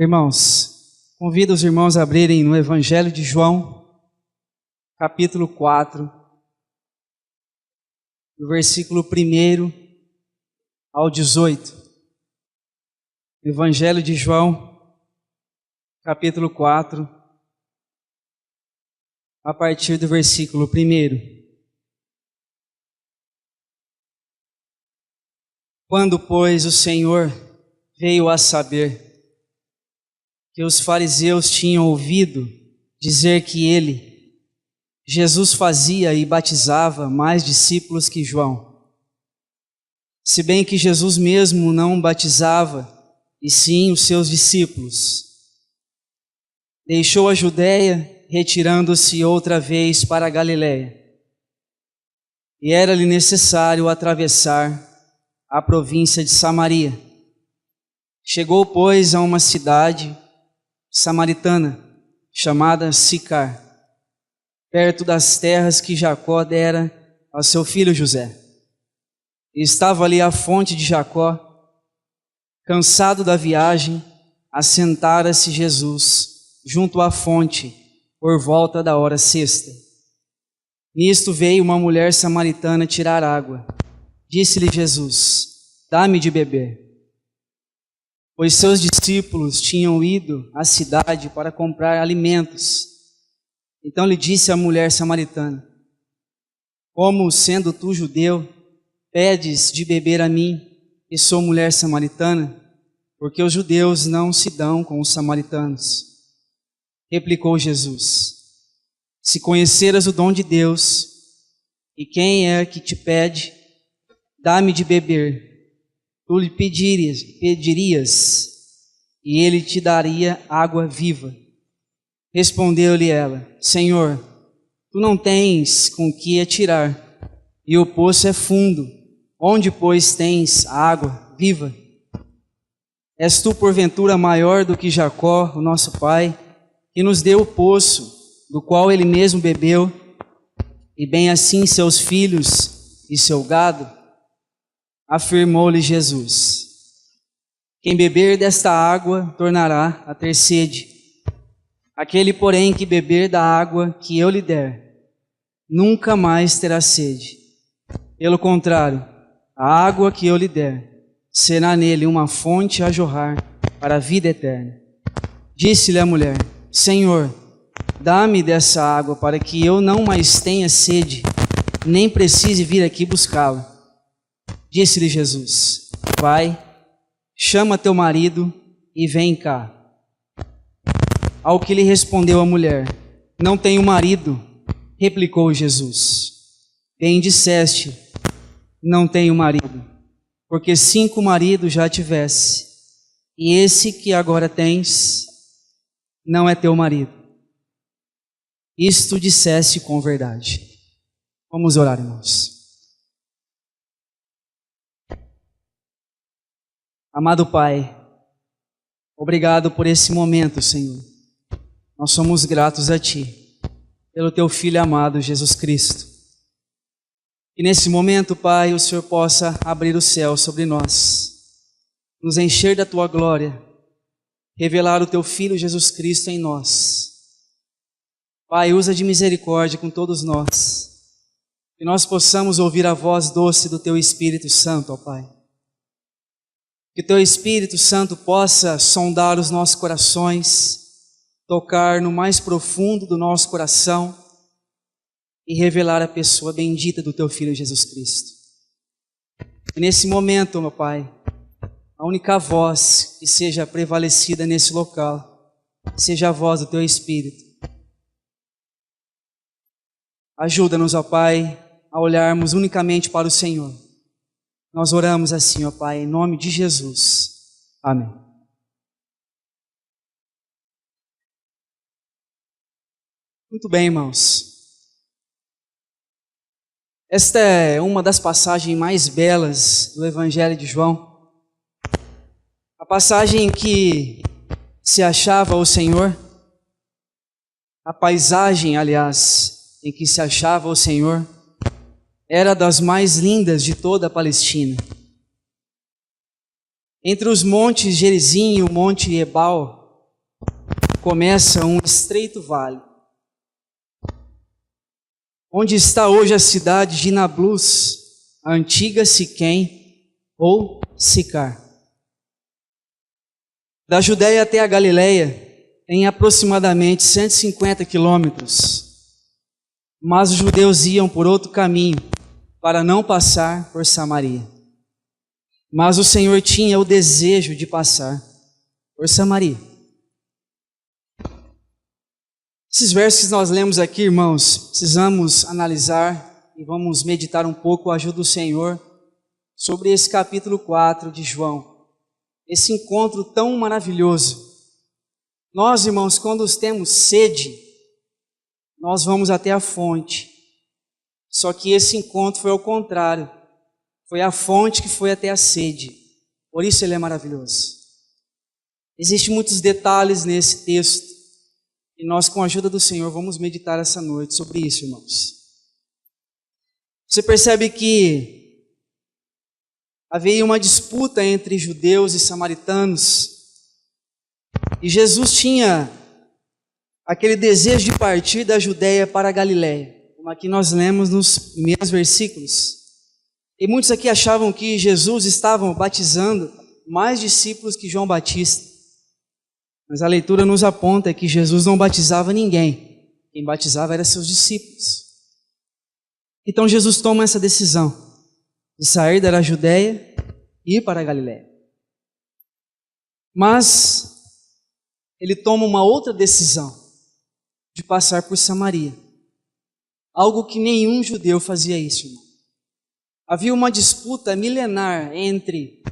Irmãos, convido os irmãos a abrirem no Evangelho de João, capítulo 4, do versículo 1 ao 18. Evangelho de João, capítulo 4, a partir do versículo 1. Quando, pois, o Senhor veio a saber que os fariseus tinham ouvido dizer que ele, Jesus, fazia e batizava mais discípulos que João, se bem que Jesus mesmo não batizava, e sim os seus discípulos, deixou a Judéia, retirando-se outra vez para a Galiléia, e era-lhe necessário atravessar a província de Samaria. Chegou, pois, a uma cidade samaritana, chamada Sicar, perto das terras que Jacó dera ao seu filho José. E estava ali a fonte de Jacó. Cansado da viagem, assentara-se Jesus junto à fonte, por volta da hora sexta. Nisto veio uma mulher samaritana tirar água. Disse-lhe Jesus: dá-me de beber. Pois seus discípulos tinham ido à cidade para comprar alimentos. Então lhe disse a mulher samaritana: como, sendo tu judeu, pedes de beber a mim, que sou mulher samaritana? Porque os judeus não se dão com os samaritanos. Replicou Jesus: se conheceras o dom de Deus, e quem é que te pede, dá-me de beber, tu lhe pedirias, e ele te daria água viva. Respondeu-lhe ela: Senhor, tu não tens com que atirar, e o poço é fundo. Onde, pois, tens água viva? És tu, porventura, maior do que Jacó, o nosso pai, que nos deu o poço, do qual ele mesmo bebeu, e bem assim seus filhos e seu gado? Afirmou-lhe Jesus: quem beber desta água tornará a ter sede. Aquele, porém, que beber da água que eu lhe der, nunca mais terá sede. Pelo contrário, a água que eu lhe der será nele uma fonte a jorrar para a vida eterna. Disse-lhe a mulher: Senhor, dá-me dessa água para que eu não mais tenha sede, nem precise vir aqui buscá-la. Disse-lhe Jesus: vai, chama teu marido e vem cá. Ao que lhe respondeu a mulher: não tenho marido. Replicou Jesus: bem disseste, não tenho marido, porque 5 maridos já tivesse, e esse que agora tens não é teu marido. Isto disseste com verdade. Vamos orar, irmãos. Amado Pai, obrigado por esse momento, Senhor. Nós somos gratos a Ti, pelo Teu Filho amado, Jesus Cristo. E nesse momento, Pai, o Senhor possa abrir o céu sobre nós, nos encher da Tua glória, revelar o Teu Filho Jesus Cristo em nós. Pai, usa de misericórdia com todos nós, que nós possamos ouvir a voz doce do Teu Espírito Santo, ó Pai. Que Teu Espírito Santo possa sondar os nossos corações, tocar no mais profundo do nosso coração e revelar a pessoa bendita do Teu Filho Jesus Cristo. E nesse momento, meu Pai, a única voz que seja prevalecida nesse local seja a voz do Teu Espírito. Ajuda-nos, ó Pai, a olharmos unicamente para o Senhor. Nós oramos assim, ó Pai, em nome de Jesus. Amém. Muito bem, irmãos. Esta é uma das passagens mais belas do Evangelho de João. A passagem em que se achava o Senhor, a paisagem, aliás, em que se achava o Senhor, era das mais lindas de toda a Palestina. Entre os montes Gerizim e o monte Ebal, começa um estreito vale, onde está hoje a cidade de Nablus, a antiga Siquém ou Sicar. Da Judéia até a Galileia, em aproximadamente 150 quilômetros, mas os judeus iam por outro caminho, para não passar por Samaria. Mas o Senhor tinha o desejo de passar por Samaria. Esses versos que nós lemos aqui, irmãos, precisamos analisar e vamos meditar um pouco com a ajuda do Senhor sobre esse capítulo 4 de João. Esse encontro tão maravilhoso. Nós, irmãos, quando temos sede, nós vamos até a fonte. Só que esse encontro foi ao contrário. Foi a fonte que foi até a sede. Por isso ele é maravilhoso. Existem muitos detalhes nesse texto. E nós, com a ajuda do Senhor, vamos meditar essa noite sobre isso, irmãos. Você percebe que havia uma disputa entre judeus e samaritanos. E Jesus tinha aquele desejo de partir da Judéia para a Galileia, como aqui nós lemos nos primeiros versículos. E muitos aqui achavam que Jesus estava batizando mais discípulos que João Batista. Mas a leitura nos aponta que Jesus não batizava ninguém. Quem batizava eram seus discípulos. Então Jesus toma essa decisão de sair da Judéia e ir para a Galileia. Mas ele toma uma outra decisão de passar por Samaria. Algo que nenhum judeu fazia isso, irmão. Havia uma disputa milenar entre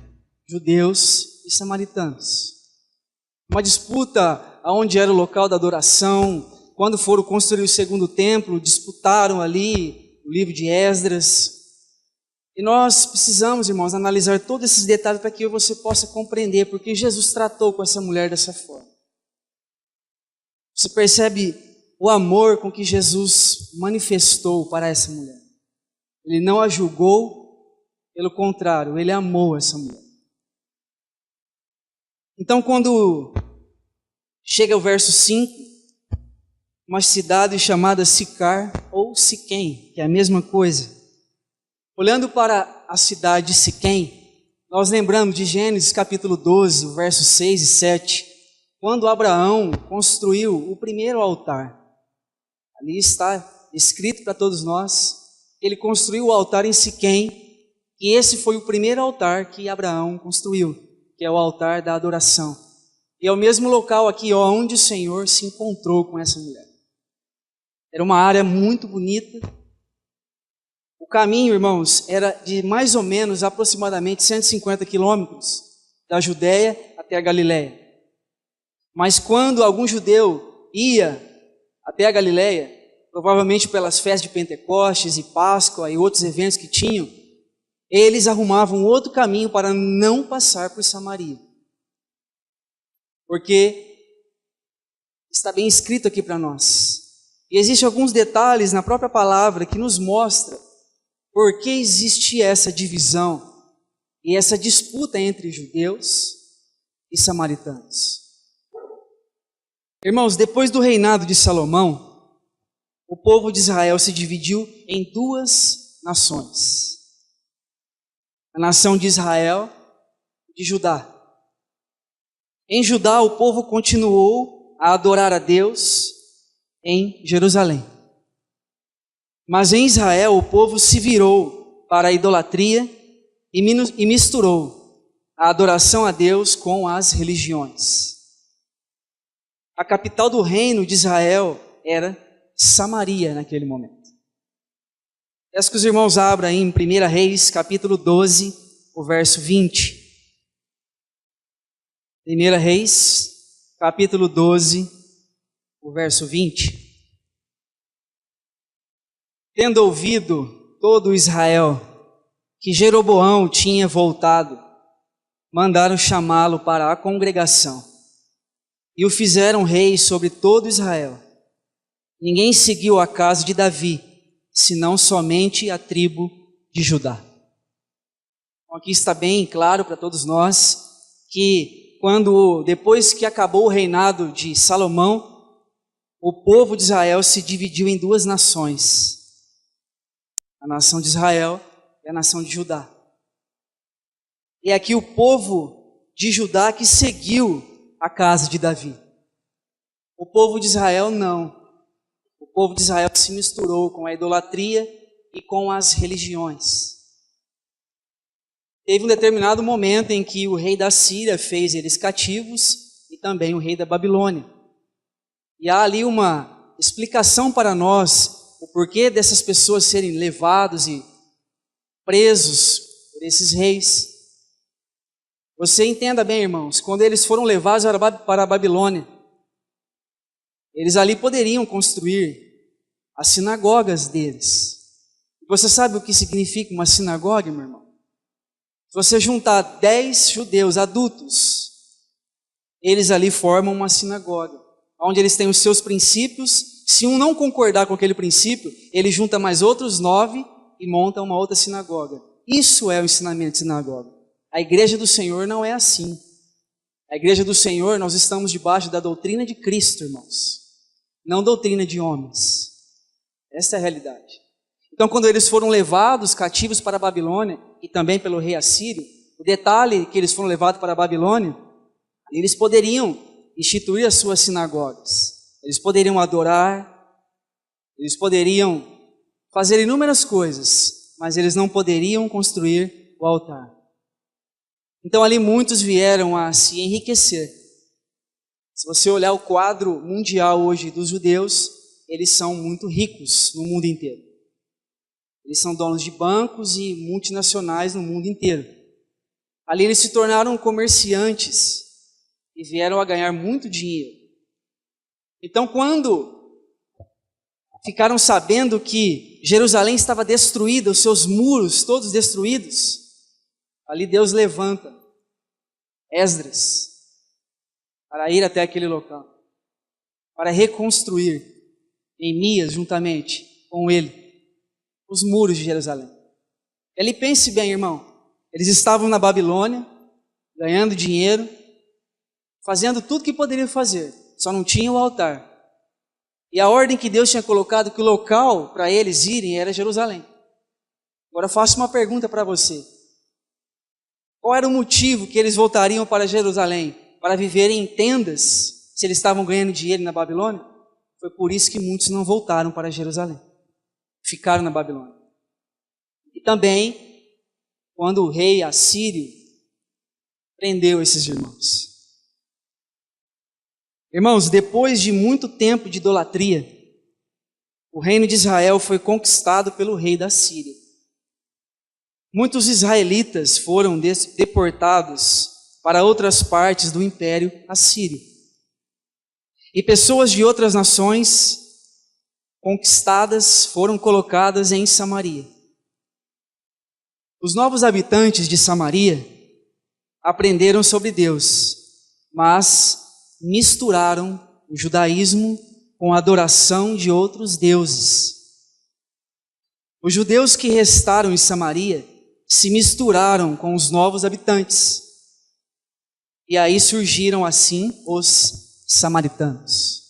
judeus e samaritanos. Uma disputa onde era o local da adoração. Quando foram construir o segundo templo, disputaram ali o livro de Esdras. E nós precisamos, irmãos, analisar todos esses detalhes para que você possa compreender porque Jesus tratou com essa mulher dessa forma. Você percebe o amor com que Jesus manifestou para essa mulher. Ele não a julgou, pelo contrário, ele amou essa mulher. Então, quando chega o verso 5, uma cidade chamada Sicar ou Siquém, que é a mesma coisa. Olhando para a cidade de Siquém, nós lembramos de Gênesis capítulo 12, versos 6 e 7, quando Abraão construiu o primeiro altar. Ali está escrito para todos nós, ele construiu o altar em Siquém, e esse foi o primeiro altar que Abraão construiu, que é o altar da adoração. E é o mesmo local aqui onde o Senhor se encontrou com essa mulher. Era uma área muito bonita. O caminho, irmãos, era de mais ou menos aproximadamente 150 quilômetros da Judéia até a Galileia. Mas quando algum judeu ia até a Galileia, provavelmente pelas festas de Pentecostes e Páscoa e outros eventos que tinham, eles arrumavam outro caminho para não passar por Samaria. Porque está bem escrito aqui para nós. E existem alguns detalhes na própria palavra que nos mostra por que existe essa divisão e essa disputa entre judeus e samaritanos. Irmãos, depois do reinado de Salomão, o povo de Israel se dividiu em duas nações. A nação de Israel e de Judá. Em Judá, o povo continuou a adorar a Deus em Jerusalém. Mas em Israel, o povo se virou para a idolatria e misturou a adoração a Deus com as religiões. A capital do reino de Israel era Samaria naquele momento. Peço que os irmãos abram aí em 1 Reis, capítulo 12, o verso 20. 1 Reis, capítulo 12, o verso 20. Tendo ouvido todo Israel que Jeroboão tinha voltado, mandaram chamá-lo para a congregação e o fizeram rei sobre todo Israel. Ninguém seguiu a casa de Davi, senão somente a tribo de Judá. Então, aqui está bem claro para todos nós que depois que acabou o reinado de Salomão, o povo de Israel se dividiu em duas nações. A nação de Israel e a nação de Judá. E aqui o povo de Judá que seguiu a casa de Davi. O povo de Israel não. O povo de Israel se misturou com a idolatria e com as religiões. Teve um determinado momento em que o rei da Síria fez eles cativos e também o rei da Babilônia. E há ali uma explicação para nós, o porquê dessas pessoas serem levados e presos por esses reis. Você entenda bem, irmãos, quando eles foram levados para a Babilônia, eles ali poderiam construir as sinagogas deles. Você sabe o que significa uma sinagoga, meu irmão? Se você juntar 10 judeus adultos, eles ali formam uma sinagoga, onde eles têm os seus princípios. Se um não concordar com aquele princípio, ele junta mais outros 9 e monta uma outra sinagoga. Isso é o ensinamento de sinagoga. A igreja do Senhor não é assim. A igreja do Senhor, nós estamos debaixo da doutrina de Cristo, irmãos. Não doutrina de homens. Essa é a realidade. Então, quando eles foram levados cativos para a Babilônia, e também pelo rei assírio, o detalhe que eles foram levados para a Babilônia, eles poderiam instituir as suas sinagogas. Eles poderiam adorar, eles poderiam fazer inúmeras coisas, mas eles não poderiam construir o altar. Então ali muitos vieram a se enriquecer. Se você olhar o quadro mundial hoje dos judeus, eles são muito ricos no mundo inteiro. Eles são donos de bancos e multinacionais no mundo inteiro. Ali eles se tornaram comerciantes e vieram a ganhar muito dinheiro. Então quando ficaram sabendo que Jerusalém estava destruída, os seus muros todos destruídos, ali Deus levanta Esdras para ir até aquele local, para reconstruir Neemias juntamente com ele os muros de Jerusalém. Ele pense bem, irmão, eles estavam na Babilônia, ganhando dinheiro, fazendo tudo que poderiam fazer, só não tinha o altar. E a ordem que Deus tinha colocado, que o local para eles irem era Jerusalém. Agora faço uma pergunta para você. Qual era o motivo que eles voltariam para Jerusalém? Para viverem em tendas, se eles estavam ganhando dinheiro na Babilônia? Foi por isso que muitos não voltaram para Jerusalém. Ficaram na Babilônia. E também, quando o rei assírio prendeu esses irmãos. Irmãos, depois de muito tempo de idolatria, o reino de Israel foi conquistado pelo rei da Síria. Muitos israelitas foram deportados para outras partes do império assírio. E pessoas de outras nações conquistadas foram colocadas em Samaria. Os novos habitantes de Samaria aprenderam sobre Deus, mas misturaram o judaísmo com a adoração de outros deuses. Os judeus que restaram em Samaria se misturaram com os novos habitantes. E aí surgiram assim os samaritanos.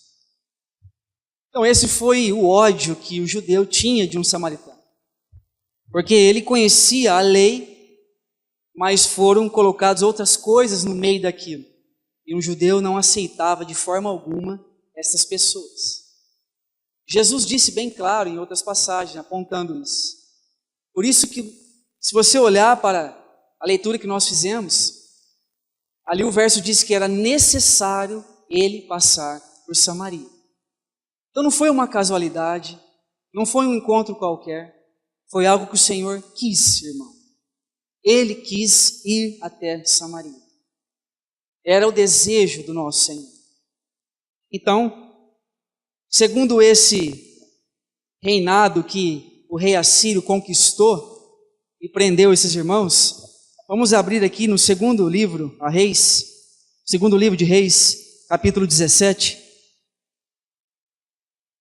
Então esse foi o ódio que o judeu tinha de um samaritano. Porque ele conhecia a lei, mas foram colocadas outras coisas no meio daquilo. E um judeu não aceitava de forma alguma essas pessoas. Jesus disse bem claro em outras passagens, apontando isso. Por isso que, se você olhar para a leitura que nós fizemos, ali o verso diz que era necessário ele passar por Samaria. Então não foi uma casualidade, não foi um encontro qualquer, foi algo que o Senhor quis, irmão. Ele quis ir até Samaria. Era o desejo do nosso Senhor. Então, segundo esse reinado que o rei assírio conquistou e prendeu esses irmãos, vamos abrir aqui no segundo livro de Reis, capítulo 17.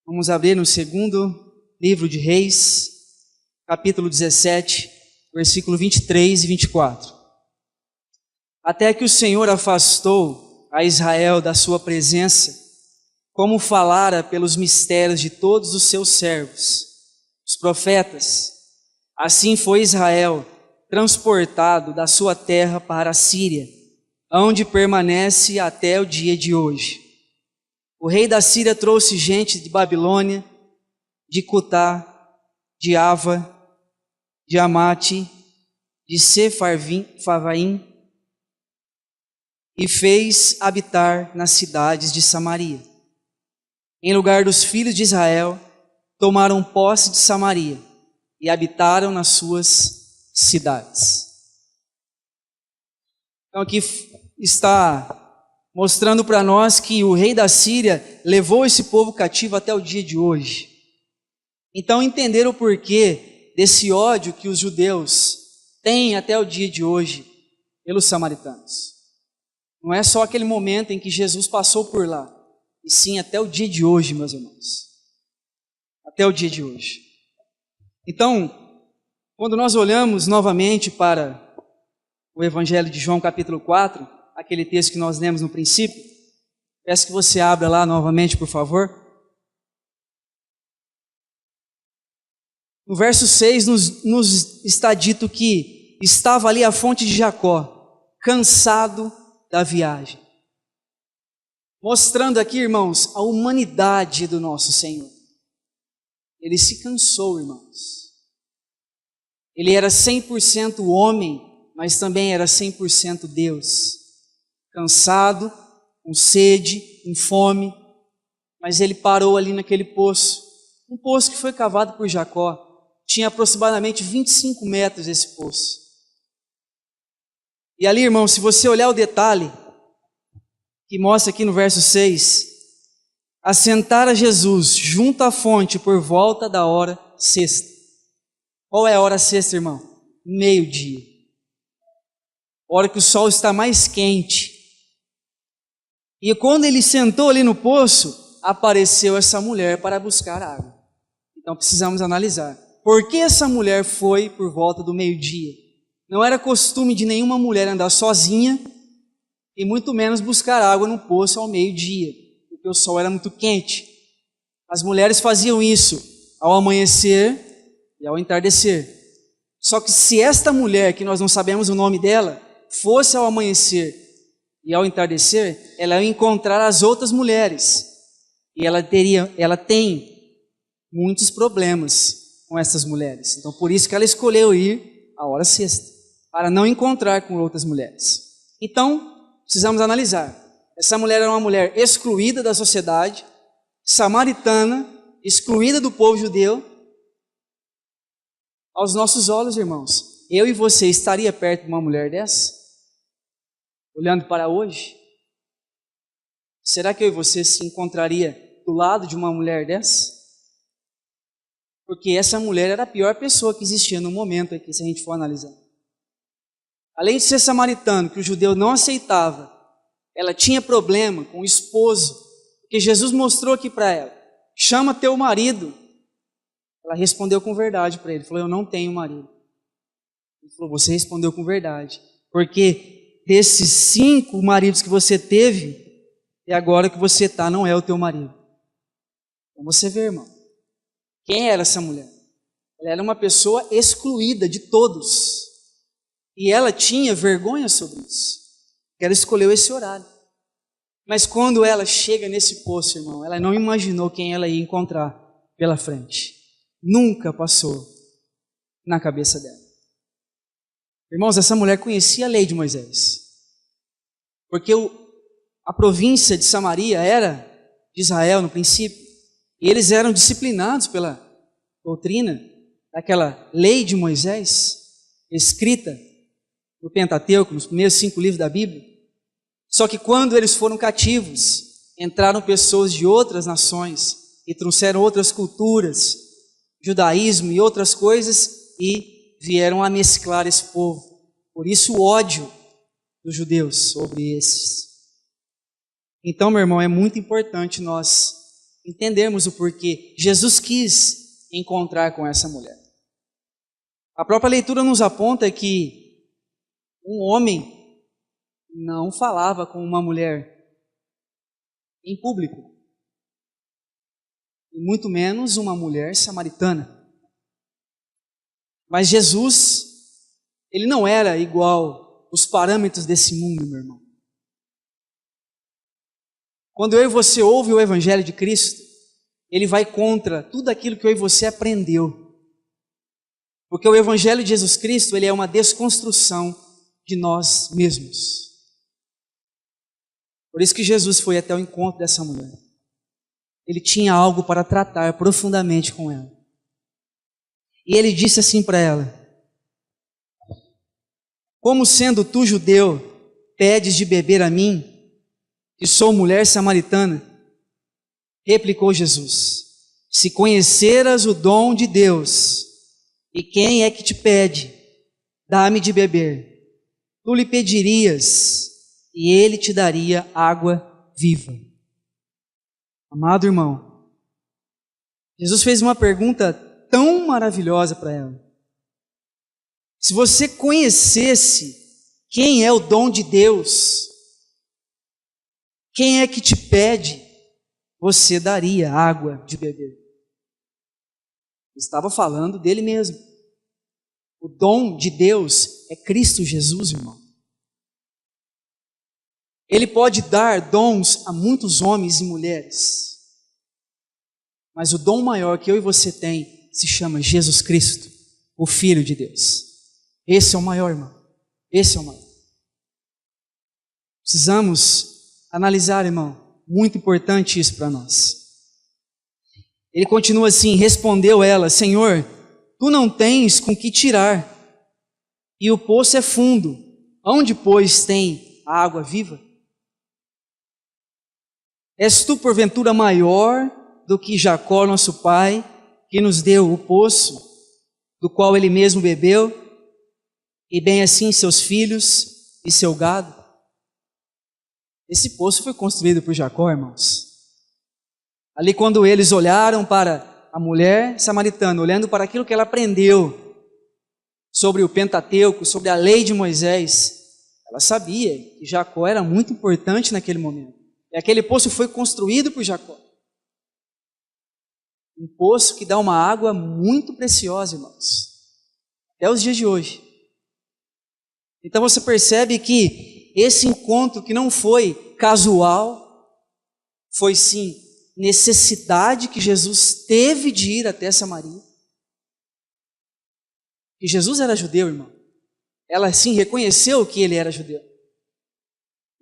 Vamos abrir no segundo livro de Reis, capítulo 17, versículo 23 e 24. até que o Senhor afastou a Israel da sua presença, como falara pelos mistérios de todos os seus servos, os profetas. Assim foi Israel transportado da sua terra para a Síria, onde permanece até o dia de hoje. O rei da Síria trouxe gente de Babilônia, de Cutá, de Ava, de Amate, de Sefarvaim, e fez habitar nas cidades de Samaria. Em lugar dos filhos de Israel, tomaram posse de Samaria e habitaram nas suas cidades. Então aqui está mostrando para nós que o rei da Síria levou esse povo cativo até o dia de hoje. Então entenderam o porquê desse ódio que os judeus têm até o dia de hoje pelos samaritanos. Não é só aquele momento em que Jesus passou por lá, e sim até o dia de hoje, meus irmãos. Até o dia de hoje. Então, quando nós olhamos novamente para o Evangelho de João, capítulo 4, aquele texto que nós lemos no princípio, peço que você abra lá novamente, por favor. No verso 6 nos está dito que estava ali a fonte de Jacó, cansado da viagem. Mostrando aqui, irmãos, a humanidade do nosso Senhor. Ele se cansou, irmãos. Ele era 100% homem, mas também era 100% Deus. Cansado, com sede, com fome, mas ele parou ali naquele poço. Um poço que foi cavado por Jacó. Tinha aproximadamente 25 metros esse poço. E ali, irmão, se você olhar o detalhe, que mostra aqui no verso 6, assentara Jesus junto à fonte por volta da hora sexta. Qual é a hora sexta, irmão? Meio-dia. Hora que o sol está mais quente. E quando ele sentou ali no poço, apareceu essa mulher para buscar água. Então precisamos analisar. Por que essa mulher foi por volta do meio-dia? Não era costume de nenhuma mulher andar sozinha e muito menos buscar água no poço ao meio-dia, porque o sol era muito quente. As mulheres faziam isso ao amanhecer e ao entardecer. Só que se esta mulher, que nós não sabemos o nome dela, fosse ao amanhecer e ao entardecer, ela ia encontrar as outras mulheres. E ela tem muitos problemas com essas mulheres. Então por isso que ela escolheu ir à hora sexta, para não encontrar com outras mulheres. Então, precisamos analisar. Essa mulher era uma mulher excluída da sociedade, samaritana, excluída do povo judeu. Aos nossos olhos, irmãos, eu e você estaria perto de uma mulher dessa? Olhando para hoje? Será que eu e você se encontraria do lado de uma mulher dessa? Porque essa mulher era a pior pessoa que existia no momento aqui, se a gente for analisar. Além de ser samaritano, que o judeu não aceitava, ela tinha problema com o esposo, porque Jesus mostrou aqui para ela, chama teu marido. Ela respondeu com verdade para ele, falou, eu não tenho marido. Ele falou, você respondeu com verdade, porque desses 5 maridos que você teve, e agora que você está, não é o teu marido. Então você vê, irmão, quem era essa mulher? Ela era uma pessoa excluída de todos. E ela tinha vergonha sobre isso. Ela escolheu esse horário. Mas quando ela chega nesse poço, irmão, ela não imaginou quem ela ia encontrar pela frente. Nunca passou na cabeça dela. Irmãos, essa mulher conhecia a lei de Moisés. Porque a província de Samaria era de Israel no princípio. E eles eram disciplinados pela doutrina daquela lei de Moisés, escrita no Pentateuco, nos primeiros 5 livros da Bíblia. Só que quando eles foram cativos, entraram pessoas de outras nações e trouxeram outras culturas, judaísmo e outras coisas, e vieram a mesclar esse povo. Por isso o ódio dos judeus sobre esses. Então, meu irmão, é muito importante nós entendermos o porquê Jesus quis encontrar com essa mulher. A própria leitura nos aponta que um homem não falava com uma mulher em público, e muito menos uma mulher samaritana. Mas Jesus, ele não era igual os parâmetros desse mundo, meu irmão. Quando eu e você ouve o Evangelho de Cristo, ele vai contra tudo aquilo que eu e você aprendeu. Porque o Evangelho de Jesus Cristo, ele é uma desconstrução de nós mesmos. Por isso que Jesus foi até o encontro dessa mulher. Ele tinha algo para tratar profundamente com ela. E ele disse assim para ela: como sendo tu judeu, pedes de beber a mim, que sou mulher samaritana? Replicou Jesus: se conheceras o dom de Deus, e quem é que te pede, dá-me de beber, tu lhe pedirias, e ele te daria água viva. Amado irmão, Jesus fez uma pergunta tão maravilhosa para ela. Se você conhecesse quem é o dom de Deus, quem é que te pede, você daria água de beber. Ele estava falando dele mesmo. O dom de Deus é Cristo Jesus, irmão. Ele pode dar dons a muitos homens e mulheres, mas o dom maior que eu e você tem se chama Jesus Cristo, o Filho de Deus. Esse é o maior, irmão. Esse é o maior. Precisamos analisar, irmão. Muito importante isso para nós. Ele continua assim: respondeu ela: Senhor, tu não tens com que tirar, e o poço é fundo. Onde, pois, tem a água viva? És tu, porventura, maior do que Jacó, nosso pai, que nos deu o poço, do qual ele mesmo bebeu, e bem assim seus filhos e seu gado? Esse poço foi construído por Jacó, irmãos. Ali, quando eles olharam para a mulher samaritana, olhando para aquilo que ela aprendeu sobre o Pentateuco, sobre a lei de Moisés, ela sabia que Jacó era muito importante naquele momento. E aquele poço foi construído por Jacó. Um poço que dá uma água muito preciosa, irmãos, até os dias de hoje. Então você percebe que esse encontro, que não foi casual, foi sim necessidade que Jesus teve de ir até Samaria. E Jesus era judeu, irmão. Ela sim reconheceu que ele era judeu.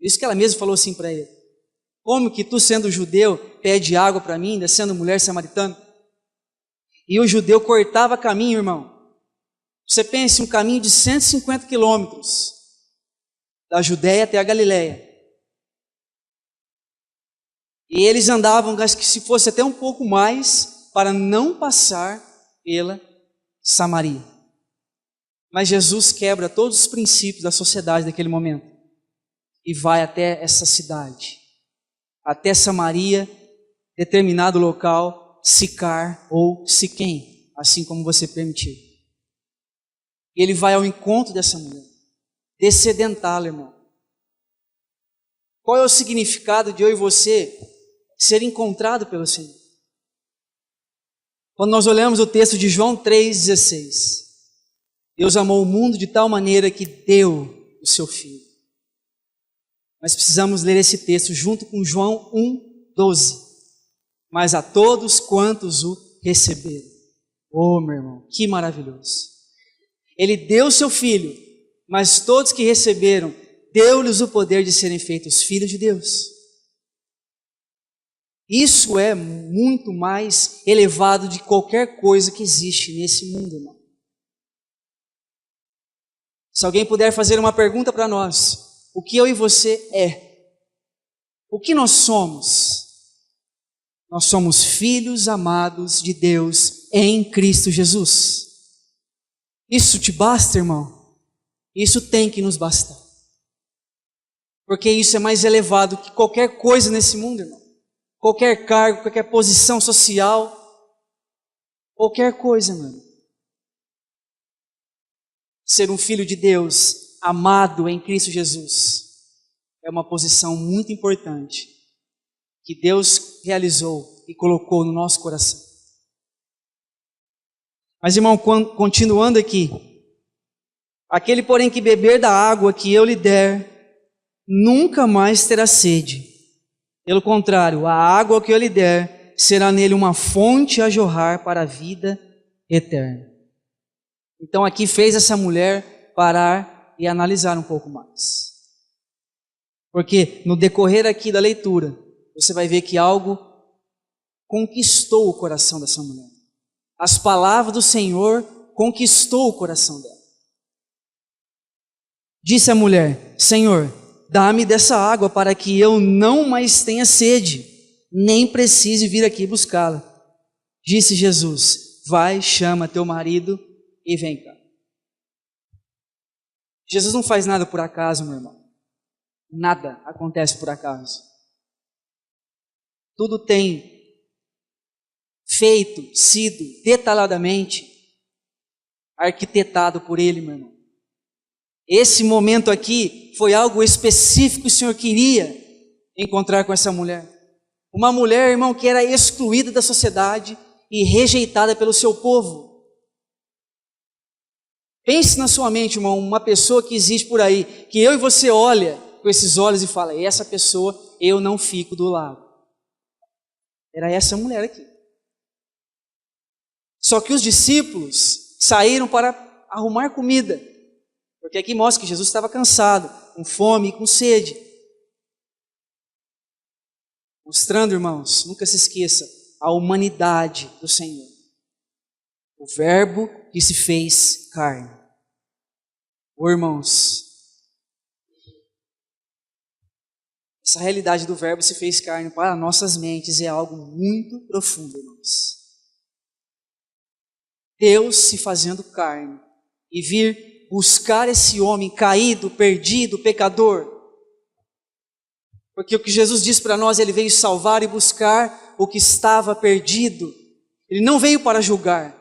Isso que ela mesma falou assim para ele: como que tu, sendo judeu, pede água para mim, ainda sendo mulher samaritana? E o judeu cortava caminho, irmão. Você pense, um caminho de 150 quilômetros, da Judéia até a Galiléia. E eles andavam, acho que se fosse até um pouco mais, para não passar pela Samaria. Mas Jesus quebra todos os princípios da sociedade daquele momento e vai até essa cidade, até Samaria, determinado local, Sicar ou Siquém, assim como você permitiu. E ele vai ao encontro dessa mulher, descedentá-la, irmão. Qual é o significado de eu e você ser encontrado pelo Senhor? Quando nós olhamos o texto de João 3,16, Deus amou o mundo de tal maneira que deu o seu Filho. Mas precisamos ler esse texto junto com João 1,12. Mas a todos quantos o receberam. Oh, meu irmão, que maravilhoso. Ele deu o seu Filho, mas todos que receberam, deu-lhes o poder de serem feitos filhos de Deus. Isso é muito mais elevado de qualquer coisa que existe nesse mundo, irmão. Se alguém puder fazer uma pergunta para nós: o que eu e você é? O que nós somos? Nós somos filhos amados de Deus em Cristo Jesus. Isso te basta, irmão? Isso tem que nos bastar. Porque isso é mais elevado que qualquer coisa nesse mundo, irmão. Qualquer cargo, qualquer posição social, qualquer coisa, mano. Ser um filho de Deus, amado em Cristo Jesus, é uma posição muito importante que Deus realizou e colocou no nosso coração. Mas, irmão, continuando aqui, aquele, porém, que beber da água que eu lhe der, nunca mais terá sede. Pelo contrário, a água que eu lhe der será nele uma fonte a jorrar para a vida eterna. Então aqui fez essa mulher parar e analisar um pouco mais. Porque no decorrer aqui da leitura, você vai ver que algo conquistou o coração dessa mulher. As palavras do Senhor conquistou o coração dela. Disse a mulher: Senhor, dá-me dessa água para que eu não mais tenha sede, nem precise vir aqui buscá-la. Disse Jesus: vai, chama teu marido e vem cá. Jesus não faz nada por acaso, meu irmão. Nada acontece por acaso. Tudo tem sido detalhadamente arquitetado por Ele, meu irmão. Esse momento aqui foi algo específico que o Senhor queria encontrar com essa mulher. Uma mulher, irmão, que era excluída da sociedade e rejeitada pelo seu povo. Pense na sua mente, irmão, uma pessoa que existe por aí, que eu e você olha com esses olhos e fala: essa pessoa eu não fico do lado. Era essa mulher aqui. Só que os discípulos saíram para arrumar comida, porque aqui mostra que Jesus estava cansado, com fome e com sede. Mostrando, irmãos, nunca se esqueça, a humanidade do Senhor. O Verbo que se fez carne. Ô, irmãos, essa realidade do Verbo se fez carne para nossas mentes é algo muito profundo, irmãos. Deus se fazendo carne e vir buscar esse homem caído, perdido, pecador. Porque o que Jesus diz para nós, Ele veio salvar e buscar o que estava perdido. Ele não veio para julgar.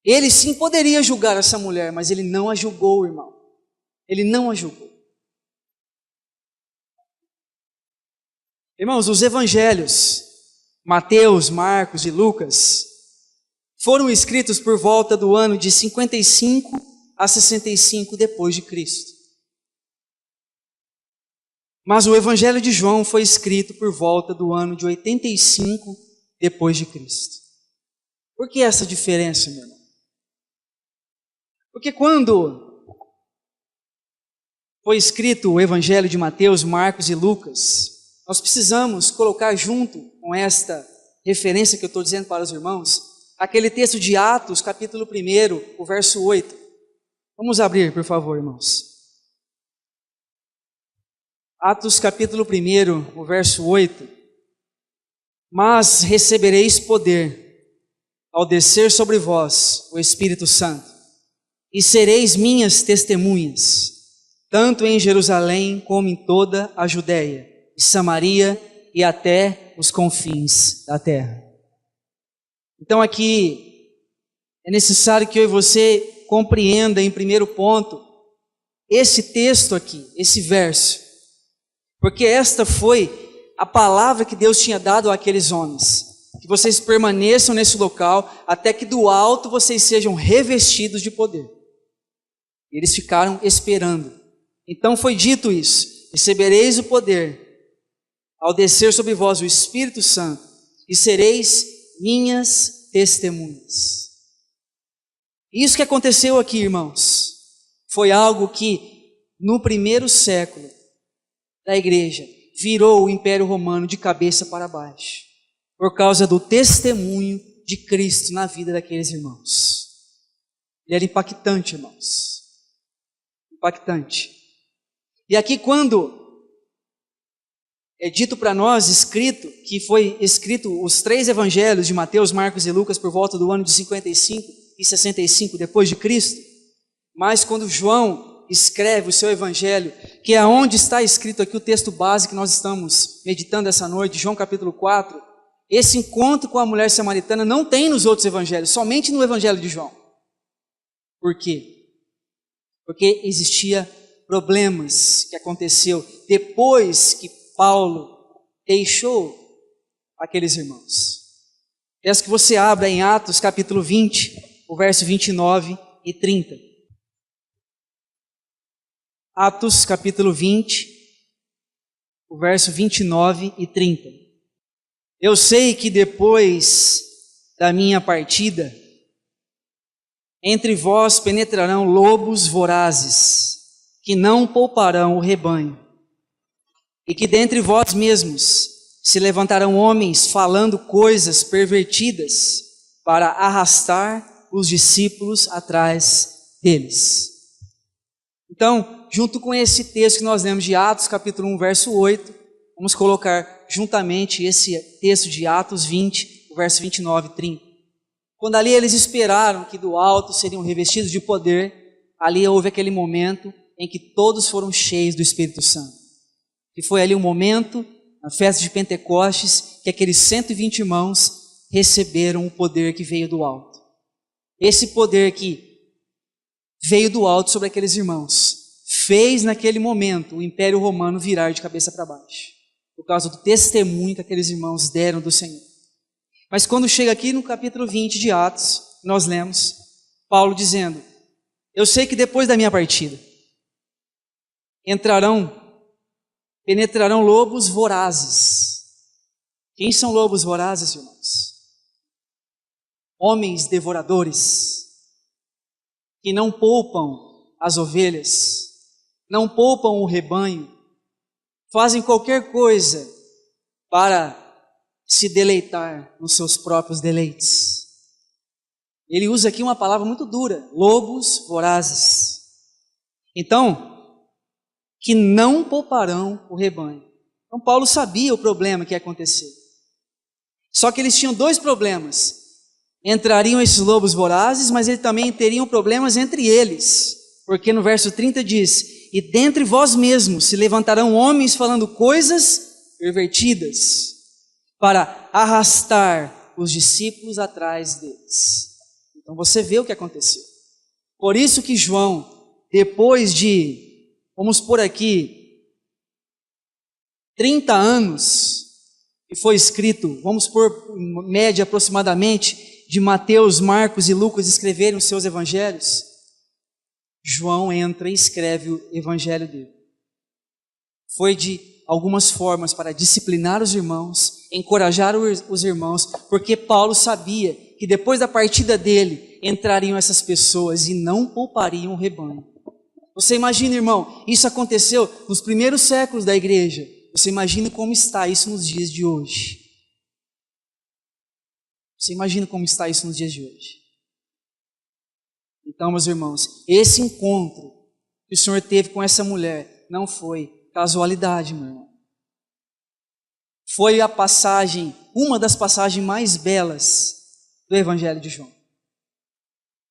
Ele sim poderia julgar essa mulher, mas Ele não a julgou, irmão. Ele não a julgou. Irmãos, os evangelhos, Mateus, Marcos e Lucas, foram escritos por volta do ano de 55 a 65 depois de Cristo. Mas o Evangelho de João foi escrito por volta do ano de 85 depois de Cristo. Por que essa diferença, meu irmão? Porque quando foi escrito o Evangelho de Mateus, Marcos e Lucas, nós precisamos colocar junto com esta referência que eu estou dizendo para os irmãos, aquele texto de Atos, capítulo 1, o verso 8. Vamos abrir, por favor, irmãos. Atos, capítulo 1, o verso 8. Mas recebereis poder ao descer sobre vós o Espírito Santo, e sereis minhas testemunhas, tanto em Jerusalém como em toda a Judéia, e Samaria e até os confins da terra. Então aqui é necessário que eu e você compreenda em primeiro ponto esse texto aqui, esse verso, porque esta foi a palavra que Deus tinha dado àqueles homens, que vocês permaneçam nesse local até que do alto vocês sejam revestidos de poder. E eles ficaram esperando. Então foi dito isso: recebereis o poder ao descer sobre vós o Espírito Santo, e sereis minhas testemunhas. Isso que aconteceu aqui, irmãos, foi algo que no primeiro século da igreja virou o Império Romano de cabeça para baixo, por causa do testemunho de Cristo na vida daqueles irmãos. Ele era impactante, irmãos. Impactante. E aqui quando é dito para nós, escrito, que foi escrito os 3 evangelhos de Mateus, Marcos e Lucas por volta do ano de 55 e 65 depois de Cristo, mas quando João escreve o seu evangelho, que é onde está escrito aqui o texto base que nós estamos meditando essa noite, João capítulo 4, esse encontro com a mulher samaritana não tem nos outros evangelhos, somente no evangelho de João. Por quê? Porque existia problemas que aconteceu depois que Paulo deixou aqueles irmãos. Peço que você abra em Atos capítulo 20, o verso 29 e 30. Atos capítulo 20, o verso 29 e 30. Eu sei que depois da minha partida, entre vós penetrarão lobos vorazes, que não pouparão o rebanho, e que dentre vós mesmos se levantarão homens falando coisas pervertidas para arrastar os discípulos atrás deles. Então, junto com esse texto que nós lemos de Atos, capítulo 1, verso 8, vamos colocar juntamente esse texto de Atos 20, o verso 29 e 30. Quando ali eles esperaram que do alto seriam revestidos de poder, ali houve aquele momento em que todos foram cheios do Espírito Santo. E foi ali um momento, na festa de Pentecostes, que aqueles 120 irmãos receberam o poder que veio do alto. Esse poder que veio do alto sobre aqueles irmãos fez naquele momento o Império Romano virar de cabeça para baixo, por causa do testemunho que aqueles irmãos deram do Senhor. Mas quando chega aqui no capítulo 20 de Atos, nós lemos Paulo dizendo: eu sei que depois da minha partida penetrarão lobos vorazes. Quem são lobos vorazes, irmãos? Homens devoradores, que não poupam as ovelhas, não poupam o rebanho, fazem qualquer coisa para se deleitar nos seus próprios deleites. Ele usa aqui uma palavra muito dura: lobos vorazes. Então, que não pouparão o rebanho. Então Paulo sabia o problema que ia acontecer. Só que eles tinham dois problemas. Entrariam esses lobos vorazes, mas eles também teriam problemas entre eles. Porque no verso 30 diz: e dentre vós mesmos se levantarão homens falando coisas pervertidas, para arrastar os discípulos atrás deles. Então você vê o que aconteceu. Por isso que João, depois de, vamos por aqui, 30 anos, que foi escrito, vamos por média aproximadamente, de Mateus, Marcos e Lucas escreverem os seus evangelhos, João entra e escreve o evangelho dele. Foi de algumas formas para disciplinar os irmãos, encorajar os irmãos, porque Paulo sabia que depois da partida dele entrariam essas pessoas e não poupariam o rebanho. Você imagina, irmão, isso aconteceu nos primeiros séculos da igreja. Você imagina como está isso nos dias de hoje. Você imagina como está isso nos dias de hoje. Então, meus irmãos, esse encontro que o Senhor teve com essa mulher não foi casualidade, meu irmão. Foi a passagem, uma das passagens mais belas do Evangelho de João.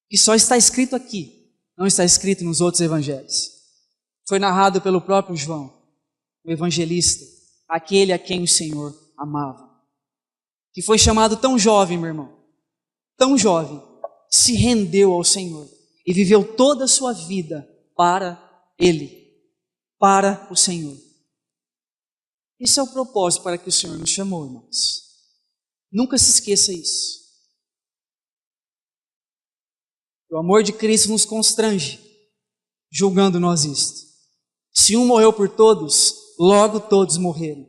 Que só está escrito aqui, não está escrito nos outros evangelhos. Foi narrado pelo próprio João, o evangelista, aquele a quem o Senhor amava. Que foi chamado tão jovem, meu irmão, tão jovem, se rendeu ao Senhor e viveu toda a sua vida para Ele, para o Senhor. Esse é o propósito para que o Senhor nos chamou, irmãos. Nunca se esqueça isso. O amor de Cristo nos constrange, julgando nós isto. Se um morreu por todos, logo todos morreram.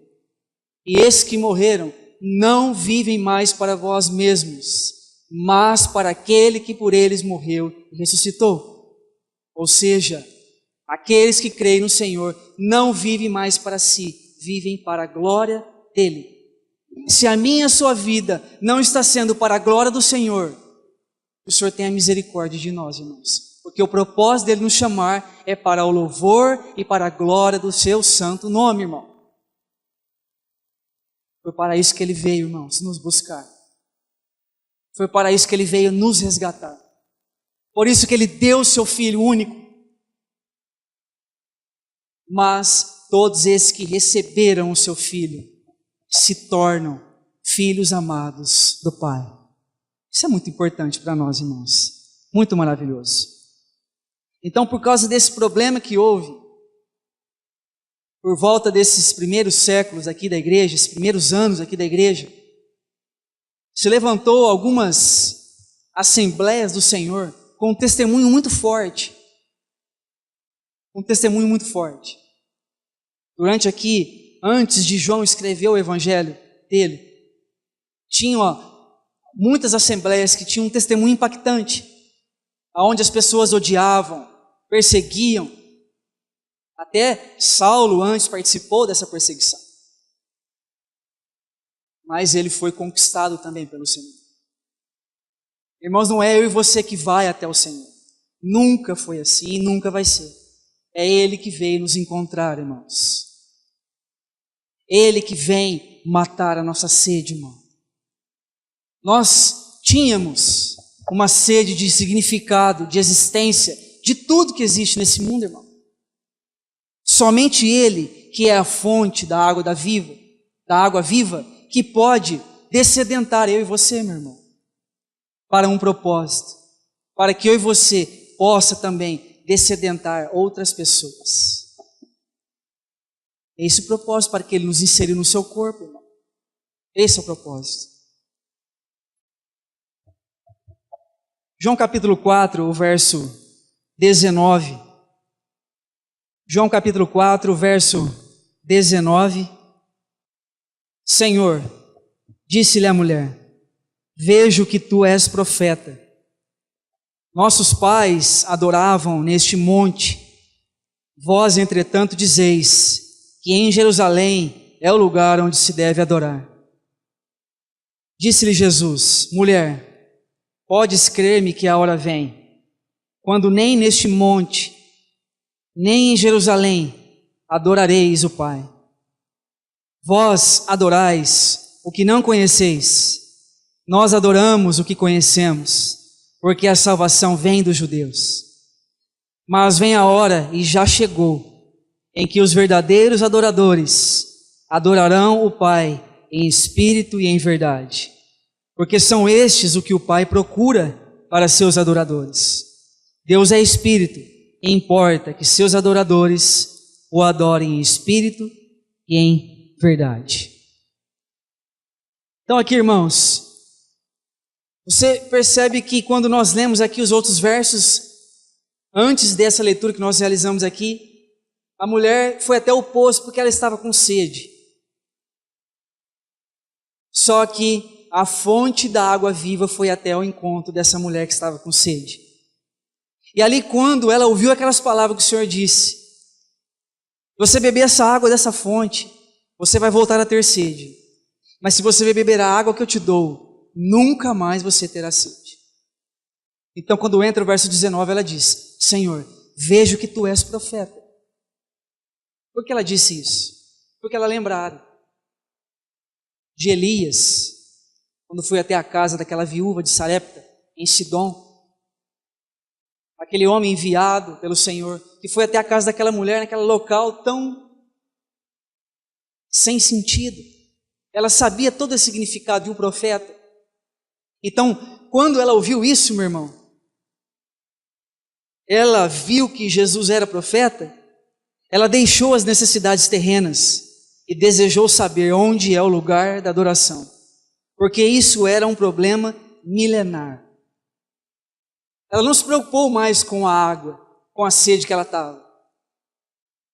E esses que morreram não vivem mais para vós mesmos, mas para aquele que por eles morreu e ressuscitou. Ou seja, aqueles que creem no Senhor não vivem mais para si, vivem para a glória dEle. Se a minha e a sua vida não está sendo para a glória do Senhor, o Senhor tenha misericórdia de nós, irmãos. Porque o propósito dEle nos chamar é para o louvor e para a glória do seu santo nome, irmão. Foi para isso que Ele veio, irmãos, nos buscar. Foi para isso que Ele veio nos resgatar. Por isso que Ele deu o seu Filho único. Mas todos esses que receberam o seu Filho se tornam filhos amados do Pai. Isso é muito importante para nós, irmãos. Muito maravilhoso. Então, por causa desse problema que houve, por volta desses primeiros séculos aqui da igreja, esses primeiros anos aqui da igreja, se levantou algumas assembleias do Senhor com um testemunho muito forte. Um testemunho muito forte. Durante aqui, antes de João escrever o evangelho dele, tinha muitas assembleias que tinham um testemunho impactante, onde as pessoas odiavam, perseguiam. Até Saulo antes participou dessa perseguição. Mas ele foi conquistado também pelo Senhor. Irmãos, não é eu e você que vai até o Senhor. Nunca foi assim e nunca vai ser. É Ele que veio nos encontrar, irmãos. Ele que vem matar a nossa sede, irmão. Nós tínhamos uma sede de significado, de existência, de tudo que existe nesse mundo, irmão. Somente Ele, que é a fonte da água viva, que pode descedentar eu e você, meu irmão, para um propósito, para que eu e você possa também descedentar outras pessoas. É esse o propósito para que Ele nos inseriu no seu corpo, irmão. Esse é o propósito. João capítulo 4, o verso 19. João capítulo 4, verso 19. Senhor, disse-lhe a mulher, vejo que tu és profeta. Nossos pais adoravam neste monte. Vós, entretanto, dizeis que em Jerusalém é o lugar onde se deve adorar. Disse-lhe Jesus, mulher, podes crer-me que a hora vem, quando nem neste monte, nem em Jerusalém adorareis o Pai. Vós adorais o que não conheceis, nós adoramos o que conhecemos, porque a salvação vem dos judeus. Mas vem a hora, e já chegou, em que os verdadeiros adoradores adorarão o Pai em espírito e em verdade, porque são estes o que o Pai procura para seus adoradores. Deus é espírito, e importa que seus adoradores o adorem em espírito e em verdade. Então aqui, irmãos, você percebe que quando nós lemos aqui os outros versos, antes dessa leitura que nós realizamos aqui, a mulher foi até o poço porque ela estava com sede. Só que a fonte da água viva foi até o encontro dessa mulher que estava com sede. E ali, quando ela ouviu aquelas palavras que o Senhor disse, você beber essa água dessa fonte, você vai voltar a ter sede. Mas se você beber a água que eu te dou, nunca mais você terá sede. Então, quando entra o verso 19, ela diz, Senhor, vejo que tu és profeta. Por que ela disse isso? Porque ela lembrara de Elias, quando foi até a casa daquela viúva de Sarepta, em Sidom, aquele homem enviado pelo Senhor, que foi até a casa daquela mulher, naquele local tão sem sentido. Ela sabia todo o significado de um profeta. Então, quando ela ouviu isso, meu irmão, ela viu que Jesus era profeta, ela deixou as necessidades terrenas e desejou saber onde é o lugar da adoração, porque isso era um problema milenar. Ela não se preocupou mais com a água, com a sede que ela estava.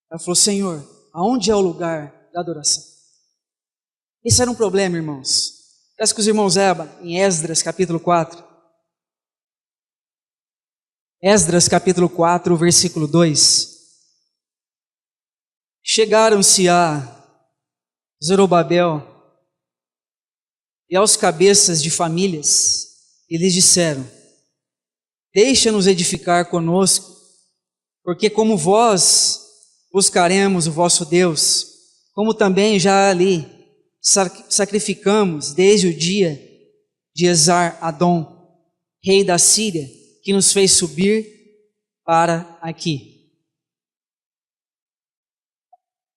Ela falou, Senhor, aonde é o lugar da adoração? Esse era um problema, irmãos. Peço que os irmãos Eba, em Esdras capítulo 4. Esdras capítulo 4, versículo 2. Chegaram-se a Zorobabel e aos cabeças de famílias e lhes disseram, deixa-nos edificar conosco, porque como vós buscaremos o vosso Deus, como também já ali sacrificamos desde o dia de Esar-Adom, rei da Síria, que nos fez subir para aqui.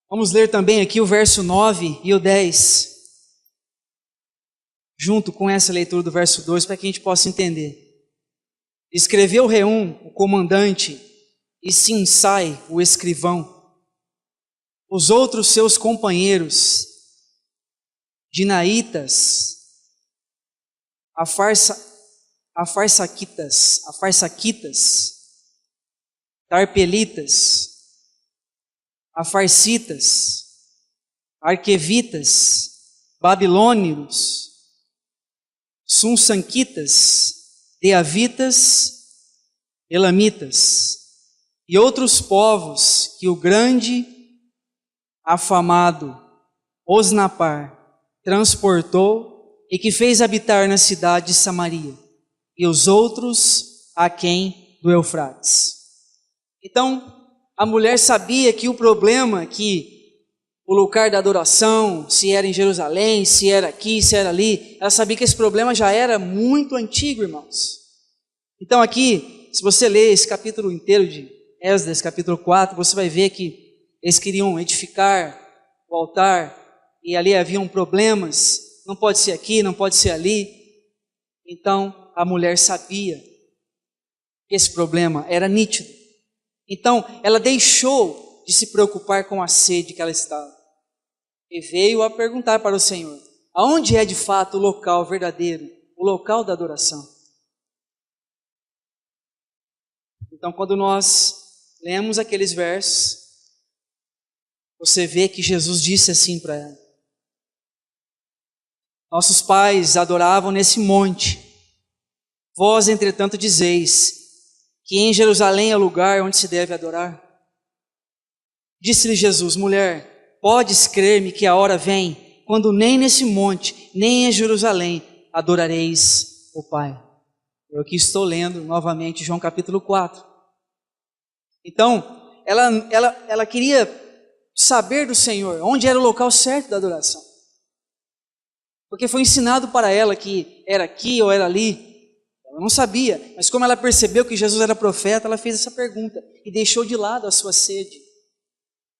Vamos ler também aqui o verso 9 e o 10, junto com essa leitura do verso 2, para que a gente possa entender. Escreveu Reum, o comandante, e Sinsai, o escrivão, os outros seus companheiros, dinaítas, afarsaquitas, tarpelitas, afarsitas, arquevitas, babilônios, sunsanquitas, deavitas, elamitas e outros povos que o grande afamado Osnapar transportou e que fez habitar na cidade de Samaria, e os outros aquém do Eufrates. Então, a mulher sabia que o problema, que o lugar da adoração, se era em Jerusalém, se era aqui, se era ali, ela sabia que esse problema já era muito antigo, irmãos. Então aqui, se você ler esse capítulo inteiro de Esdras, capítulo 4, você vai ver que eles queriam edificar o altar, e ali haviam problemas, não pode ser aqui, não pode ser ali. Então a mulher sabia que esse problema era nítido. Então ela deixou de se preocupar com a sede que ela estava e veio a perguntar para o Senhor: aonde é de fato o local verdadeiro, o local da adoração? Então, quando nós lemos aqueles versos, você vê que Jesus disse assim para ela: nossos pais adoravam nesse monte, vós, entretanto, dizeis que em Jerusalém é o lugar onde se deve adorar. Disse-lhe Jesus: mulher, podes crer-me que a hora vem, quando nem nesse monte, nem em Jerusalém, adorareis o Pai. Eu aqui estou lendo novamente João capítulo 4. Então, ela queria saber do Senhor onde era o local certo da adoração. Porque foi ensinado para ela que era aqui ou era ali. Ela não sabia, mas como ela percebeu que Jesus era profeta, ela fez essa pergunta e deixou de lado a sua sede.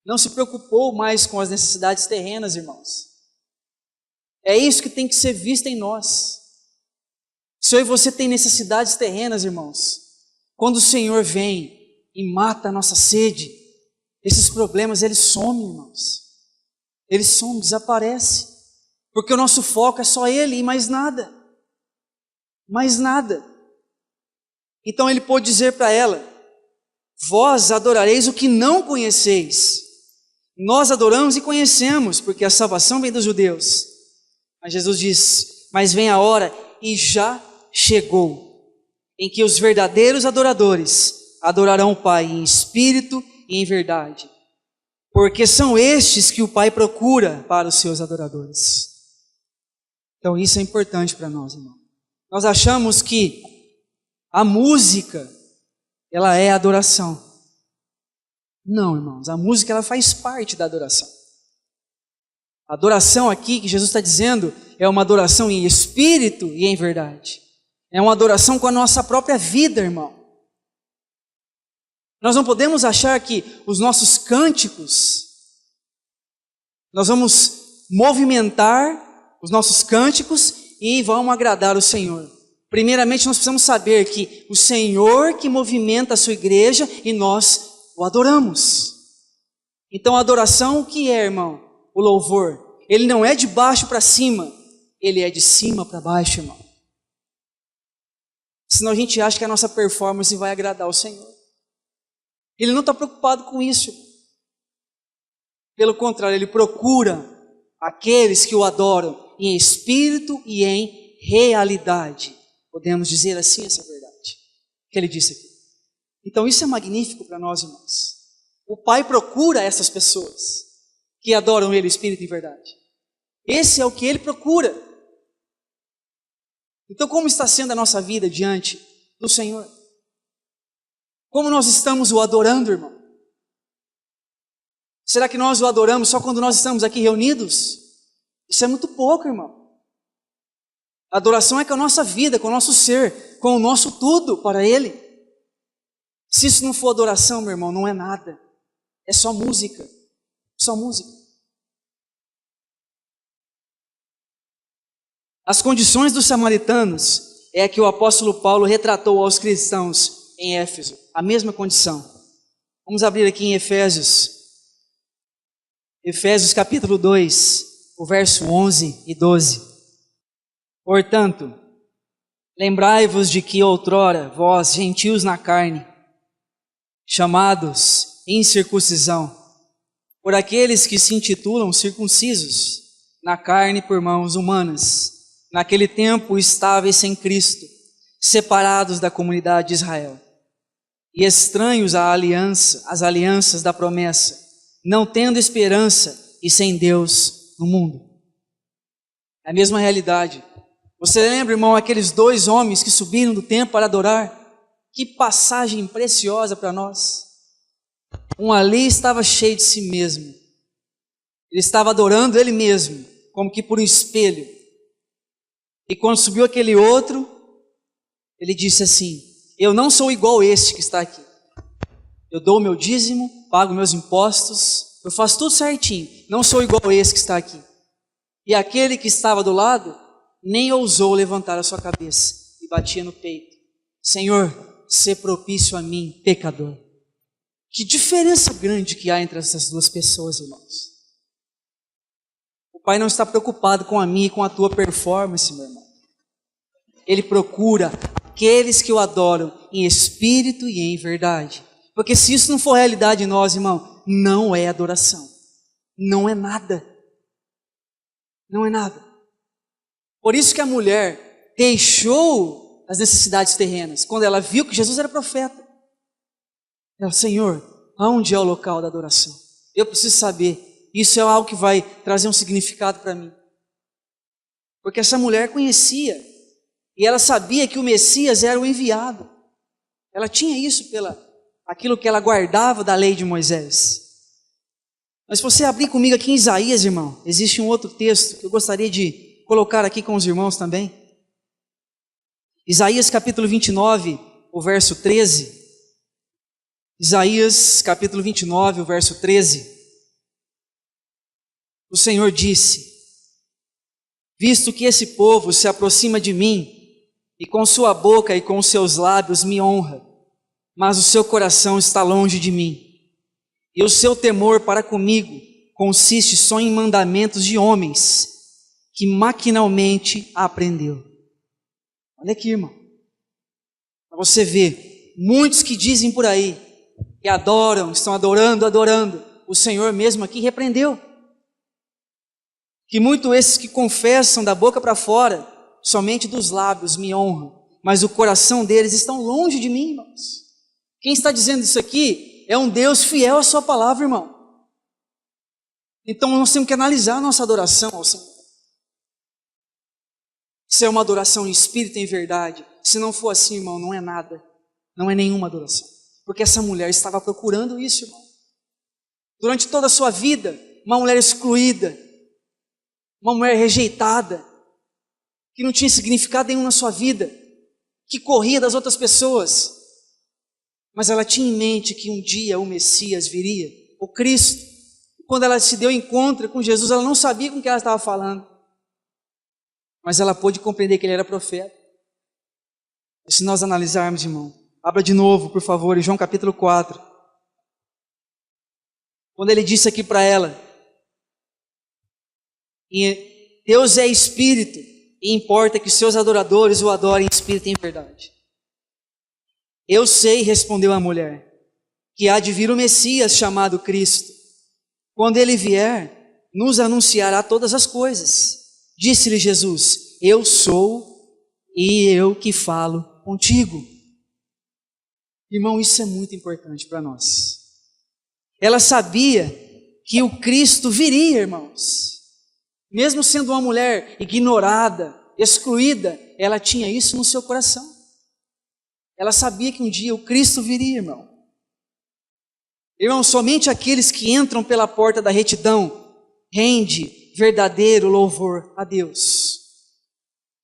Não se preocupou mais com as necessidades terrenas, irmãos. É isso que tem que ser visto em nós. Se eu e você tem necessidades terrenas, irmãos, quando o Senhor vem e mata a nossa sede, esses problemas, eles somem, irmãos. Eles somem, desaparecem. Porque o nosso foco é só Ele e mais nada. Mais nada. Então Ele pôde dizer para ela: vós adorareis o que não conheceis. Nós adoramos e conhecemos, porque a salvação vem dos judeus. Mas Jesus diz: mas vem a hora, e já chegou, em que os verdadeiros adoradores adorarão o Pai em espírito e em verdade, porque são estes que o Pai procura para os seus adoradores. Então isso é importante para nós, irmão. Nós achamos que a música, ela é adoração. Não, irmãos, a música, ela faz parte da adoração. A adoração aqui que Jesus está dizendo é uma adoração em espírito e em verdade. É uma adoração com a nossa própria vida, irmão. Nós não podemos achar que os nossos cânticos, nós vamos movimentar os nossos cânticos e vamos agradar o Senhor. Primeiramente, nós precisamos saber que o Senhor que movimenta a sua igreja e nós o adoramos. Então a adoração, o que é, irmão? O louvor. Ele não é de baixo para cima, ele é de cima para baixo, irmão. Senão a gente acha que a nossa performance vai agradar o Senhor. Ele não está preocupado com isso. Pelo contrário, Ele procura aqueles que o adoram em espírito e em realidade. Podemos dizer assim essa verdade que Ele disse aqui. Então isso é magnífico para nós, irmãos. O Pai procura essas pessoas que adoram Ele em espírito e em verdade. Esse é o que Ele procura. Então como está sendo a nossa vida diante do Senhor? Como nós estamos o adorando, irmão? Será que nós o adoramos só quando nós estamos aqui reunidos? Isso é muito pouco, irmão. A adoração é com a nossa vida, com o nosso ser, com o nosso tudo para Ele. Se isso não for adoração, meu irmão, não é nada. É só música. Só música. As condições dos samaritanos é que o apóstolo Paulo retratou aos cristãos em Éfeso. A mesma condição. Vamos abrir aqui em Efésios, Efésios capítulo 2, o verso 11 e 12. Portanto, lembrai-vos de que outrora vós, gentios na carne, chamados incircuncisão, por aqueles que se intitulam circuncisos, na carne por mãos humanas, naquele tempo estáveis sem Cristo, separados da comunidade de Israel, e estranhos às alianças da promessa, não tendo esperança e sem Deus no mundo. É a mesma realidade. Você lembra, irmão, aqueles 2 homens que subiram do templo para adorar? Que passagem preciosa para nós. Um ali estava cheio de si mesmo. Ele estava adorando ele mesmo, como que por um espelho. E quando subiu aquele outro, ele disse assim: eu não sou igual a este que está aqui. Eu dou o meu dízimo, pago meus impostos, eu faço tudo certinho. Não sou igual a esse que está aqui. E aquele que estava do lado nem ousou levantar a sua cabeça e batia no peito: Senhor, sê propício a mim, pecador. Que diferença grande que há entre essas 2 pessoas, irmãos. O Pai não está preocupado com a minha e com a tua performance, meu irmão. Ele procura aqueles que o adoram em espírito e em verdade. Porque se isso não for realidade em nós, irmão, não é adoração. Não é nada. Não é nada. Por isso que a mulher deixou as necessidades terrenas, quando ela viu que Jesus era profeta. Ela: Senhor, aonde é o local da adoração? Eu preciso saber. Isso é algo que vai trazer um significado para mim. Porque essa mulher conhecia, e ela sabia que o Messias era o enviado. Ela tinha isso aquilo que ela guardava da lei de Moisés. Mas se você abrir comigo aqui em Isaías, irmão, existe um outro texto que eu gostaria de colocar aqui com os irmãos também. Isaías capítulo 29, o verso 13. Isaías capítulo 29, o verso 13. O Senhor disse: visto que esse povo se aproxima de mim, e com sua boca e com seus lábios me honra, mas o seu coração está longe de mim, e o seu temor para comigo consiste só em mandamentos de homens, que maquinalmente aprendeu. Olha aqui, irmão, para você ver, muitos que dizem por aí, que adoram, estão adorando, o Senhor mesmo aqui repreendeu. Que muitos esses que confessam da boca para fora, somente dos lábios me honram, mas o coração deles estão longe de mim, irmãos. Quem está dizendo isso aqui é um Deus fiel à sua palavra, irmão. Então nós temos que analisar a nossa adoração ao Senhor. Se é uma adoração em espírito e em verdade. Se não for assim, irmão, não é nada. Não é nenhuma adoração. Porque essa mulher estava procurando isso, irmão. Durante toda a sua vida, uma mulher excluída, uma mulher rejeitada, que não tinha significado nenhum na sua vida, que corria das outras pessoas, mas ela tinha em mente que um dia o Messias viria, o Cristo. Quando ela se deu encontro com Jesus, ela não sabia com quem ela estava falando, mas ela pôde compreender que ele era profeta. E se nós analisarmos, irmão, abra de novo, por favor, em João capítulo 4, quando ele disse aqui para ela: Deus é espírito, e importa que os seus adoradores o adorem em espírito e em verdade. Eu sei, respondeu a mulher, que há de vir o Messias chamado Cristo. Quando ele vier, nos anunciará todas as coisas. Disse-lhe Jesus: eu sou e eu que falo contigo. Irmão, isso é muito importante para nós. Ela sabia que o Cristo viria, irmãos. Mesmo sendo uma mulher ignorada, excluída, ela tinha isso no seu coração. Ela sabia que um dia o Cristo viria, irmão. Irmão, somente aqueles que entram pela porta da retidão rende verdadeiro louvor a Deus.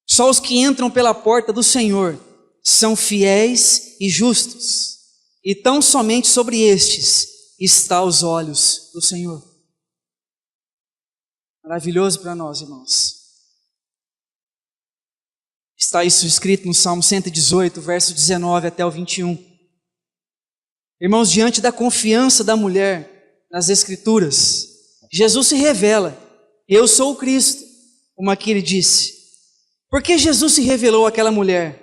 Só os que entram pela porta do Senhor são fiéis e justos, e tão somente sobre estes está os olhos do Senhor. Maravilhoso para nós, irmãos. Está isso escrito no Salmo 118, verso 19 até o 21. Irmãos, diante da confiança da mulher nas Escrituras, Jesus se revela. Eu sou o Cristo, como aqui ele disse. Porque Jesus se revelou àquela mulher.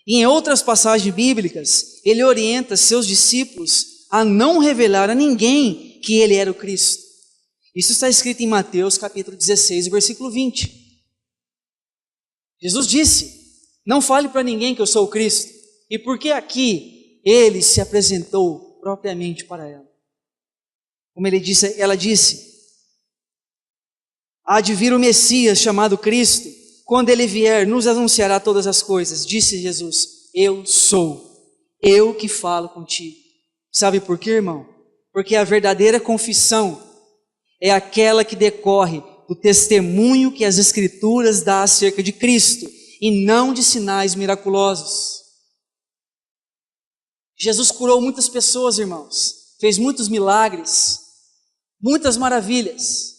E em outras passagens bíblicas, ele orienta seus discípulos a não revelar a ninguém que ele era o Cristo. Isso está escrito em Mateus capítulo 16, versículo 20. Jesus disse, não fale para ninguém que eu sou o Cristo. E porque aqui ele se apresentou propriamente para ela. Como ela disse, há de vir o Messias chamado Cristo, quando ele vier nos anunciará todas as coisas. Disse Jesus, eu sou, eu que falo contigo. Sabe por quê, irmão? Porque a verdadeira confissão é aquela que decorre do testemunho que as Escrituras dão acerca de Cristo e não de sinais miraculosos. Jesus curou muitas pessoas, irmãos, fez muitos milagres, muitas maravilhas,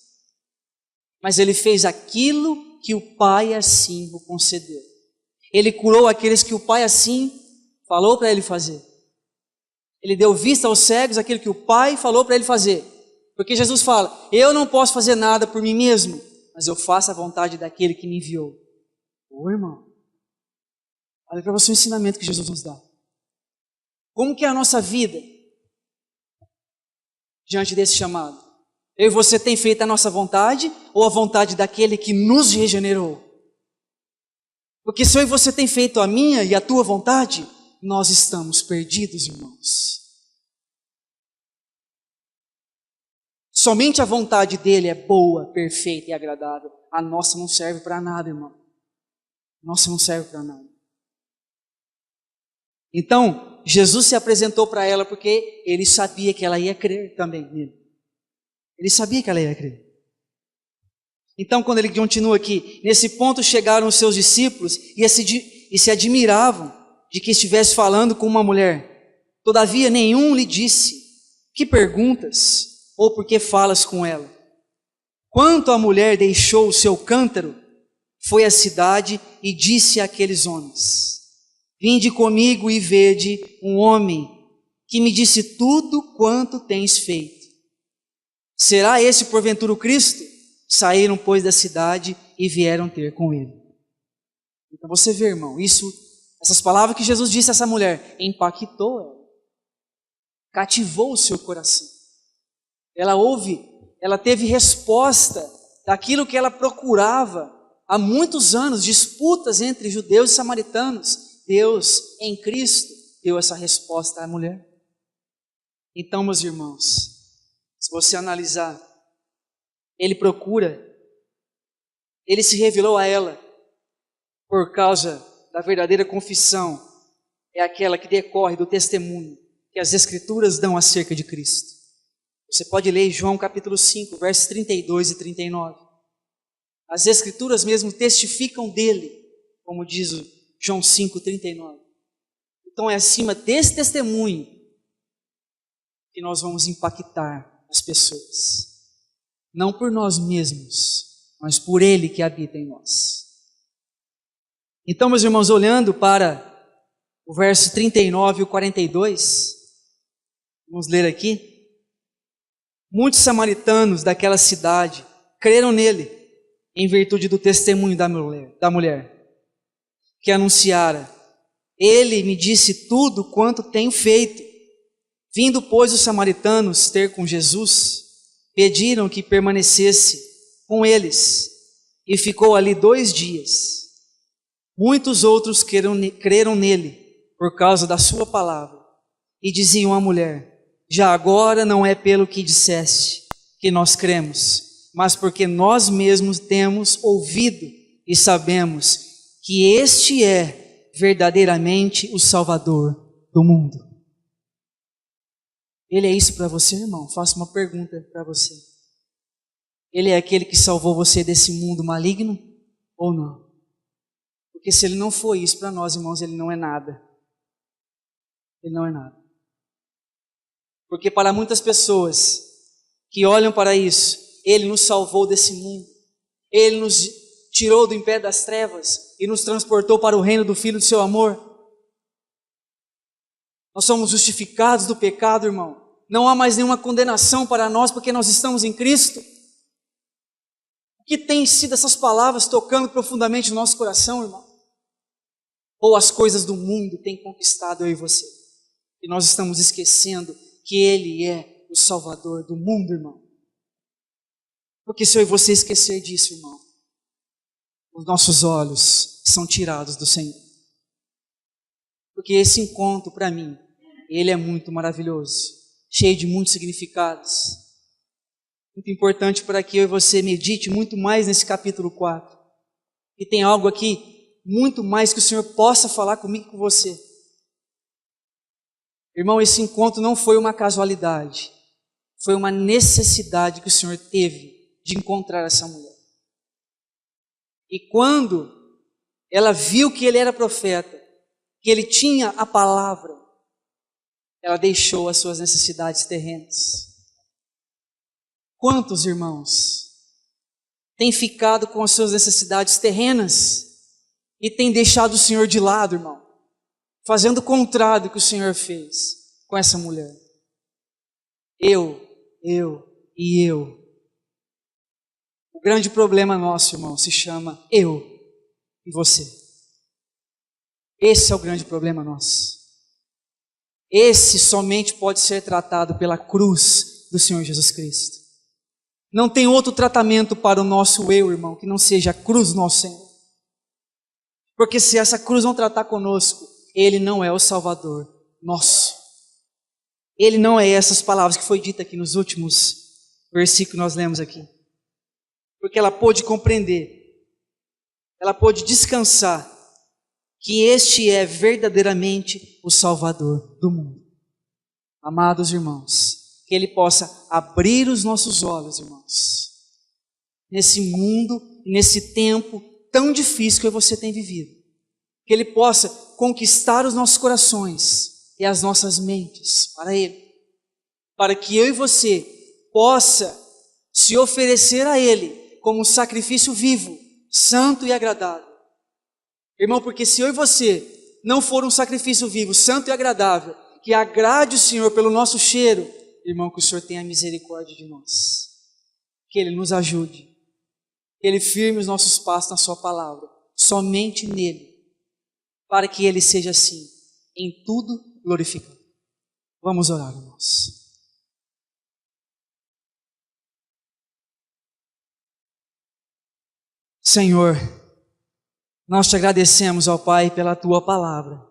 mas ele fez aquilo que o Pai assim o concedeu. Ele curou aqueles que o Pai assim falou para ele fazer. Ele deu vista aos cegos, aquilo que o Pai falou para ele fazer. Porque Jesus fala, eu não posso fazer nada por mim mesmo, mas eu faço a vontade daquele que me enviou. Ô irmão, olha para você o ensinamento que Jesus nos dá. Como que é a nossa vida diante desse chamado? Eu e você tem feito a nossa vontade ou a vontade daquele que nos regenerou? Porque se eu e você tem feito a minha e a tua vontade, nós estamos perdidos, irmãos. Somente a vontade dele é boa, perfeita e agradável. A nossa não serve para nada, irmão. A nossa não serve para nada. Então, Jesus se apresentou para ela porque ele sabia que ela ia crer também nele. Ele sabia que ela ia crer. Então, quando ele continua aqui, nesse ponto chegaram os seus discípulos e se admiravam de que estivesse falando com uma mulher. Todavia, nenhum lhe disse, que perguntas? Ou por que falas com ela? Quando a mulher deixou o seu cântaro, foi à cidade e disse àqueles homens, vinde comigo e vede um homem que me disse tudo quanto tens feito. Será esse porventura o Cristo? Saíram, pois, da cidade e vieram ter com ele. Então você vê, irmão, essas palavras que Jesus disse a essa mulher, impactou ela, cativou o seu coração. Ela teve resposta daquilo que ela procurava há muitos anos, disputas entre judeus e samaritanos. Deus, em Cristo, deu essa resposta à mulher. Então, meus irmãos, se você analisar, ele se revelou a ela por causa da verdadeira confissão, é aquela que decorre do testemunho que as Escrituras dão acerca de Cristo. Você pode ler João capítulo 5, versos 32 e 39. As Escrituras mesmo testificam dele, como diz o João 5, 39. Então é acima desse testemunho que nós vamos impactar as pessoas. Não por nós mesmos, mas por ele que habita em nós. Então, meus irmãos, olhando para o verso 39 e o 42, vamos ler aqui. Muitos samaritanos daquela cidade creram nele, em virtude do testemunho da mulher, que anunciara, ele me disse tudo quanto tenho feito. Vindo, pois, os samaritanos ter com Jesus, pediram que permanecesse com eles, e ficou ali 2 dias. Muitos outros creram nele, por causa da sua palavra, e diziam à mulher, já agora não é pelo que disseste que nós cremos, mas porque nós mesmos temos ouvido e sabemos que este é verdadeiramente o Salvador do mundo. Ele é isso para você, irmão? Faço uma pergunta para você. Ele é aquele que salvou você desse mundo maligno ou não? Porque se ele não foi isso para nós, irmãos, ele não é nada. Ele não é nada. Porque para muitas pessoas que olham para isso, ele nos salvou desse mundo. Ele nos tirou do império das trevas e nos transportou para o reino do Filho do seu amor. Nós somos justificados do pecado, irmão. Não há mais nenhuma condenação para nós porque nós estamos em Cristo. que tem sido essas palavras tocando profundamente no nosso coração, irmão? Ou as coisas do mundo têm conquistado eu e você? E nós estamos esquecendo que Ele é o Salvador do mundo, irmão. Porque se eu e você esquecer disso, irmão, os nossos olhos são tirados do Senhor. Porque esse encontro, para mim, ele é muito maravilhoso, cheio de muitos significados. Muito importante para que eu e você medite muito mais nesse capítulo 4. E tem algo aqui muito mais que o Senhor possa falar comigo e com você. Irmão, esse encontro não foi uma casualidade. Foi uma necessidade que o Senhor teve de encontrar essa mulher. E quando ela viu que ele era profeta, que ele tinha a palavra, ela deixou as suas necessidades terrenas. Quantos irmãos têm ficado com as suas necessidades terrenas e têm deixado o Senhor de lado, irmão, fazendo o contrário do que o Senhor fez com essa mulher? Eu. O grande problema nosso, irmão, se chama eu e você. Esse é o grande problema nosso. Esse somente pode ser tratado pela cruz do Senhor Jesus Cristo. Não tem outro tratamento para o nosso eu, irmão, que não seja a cruz do nosso Senhor. Porque se essa cruz não tratar conosco, Ele não é o Salvador nosso. Ele não é essas palavras que foi dita aqui nos últimos versículos que nós lemos aqui. Porque ela pôde compreender, ela pôde descansar que este é verdadeiramente o Salvador do mundo. Amados irmãos, que Ele possa abrir os nossos olhos, irmãos, nesse mundo, nesse tempo tão difícil que você tem vivido. Que Ele possa conquistar os nossos corações e as nossas mentes para Ele. Para que eu e você possa se oferecer a Ele como um sacrifício vivo, santo e agradável. Irmão, porque se eu e você não for um sacrifício vivo, santo e agradável, que agrade o Senhor pelo nosso cheiro, irmão, que o Senhor tenha misericórdia de nós. Que Ele nos ajude. Que Ele firme os nossos passos na Sua palavra, somente nele, para que Ele seja assim, em tudo glorificado. Vamos orar, irmãos. Senhor, nós te agradecemos, ó Pai, pela Tua palavra.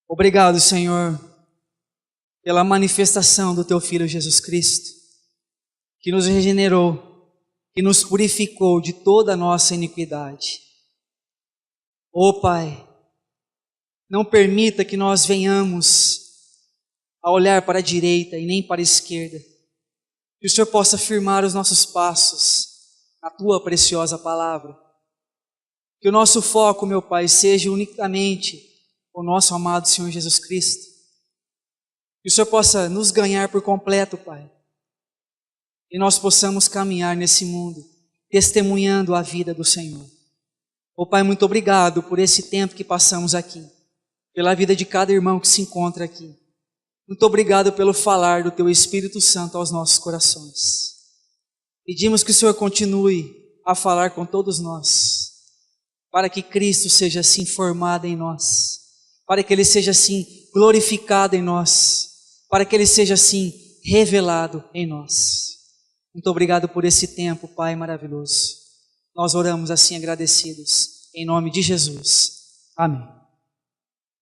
Obrigado, Senhor, pela manifestação do Teu Filho Jesus Cristo, que nos regenerou, que nos purificou de toda a nossa iniquidade. Ó Pai, não permita que nós venhamos a olhar para a direita e nem para a esquerda. Que o Senhor possa firmar os nossos passos na Tua preciosa palavra. Que o nosso foco, meu Pai, seja unicamente o nosso amado Senhor Jesus Cristo. Que o Senhor possa nos ganhar por completo, Pai. E nós possamos caminhar nesse mundo, testemunhando a vida do Senhor. Ó Pai, muito obrigado por esse tempo que passamos aqui, pela vida de cada irmão que se encontra aqui. Muito obrigado pelo falar do Teu Espírito Santo aos nossos corações. Pedimos que o Senhor continue a falar com todos nós, para que Cristo seja assim formado em nós, para que Ele seja assim glorificado em nós, para que Ele seja assim revelado em nós. Muito obrigado por esse tempo, Pai maravilhoso. Nós oramos assim agradecidos, em nome de Jesus. Amém.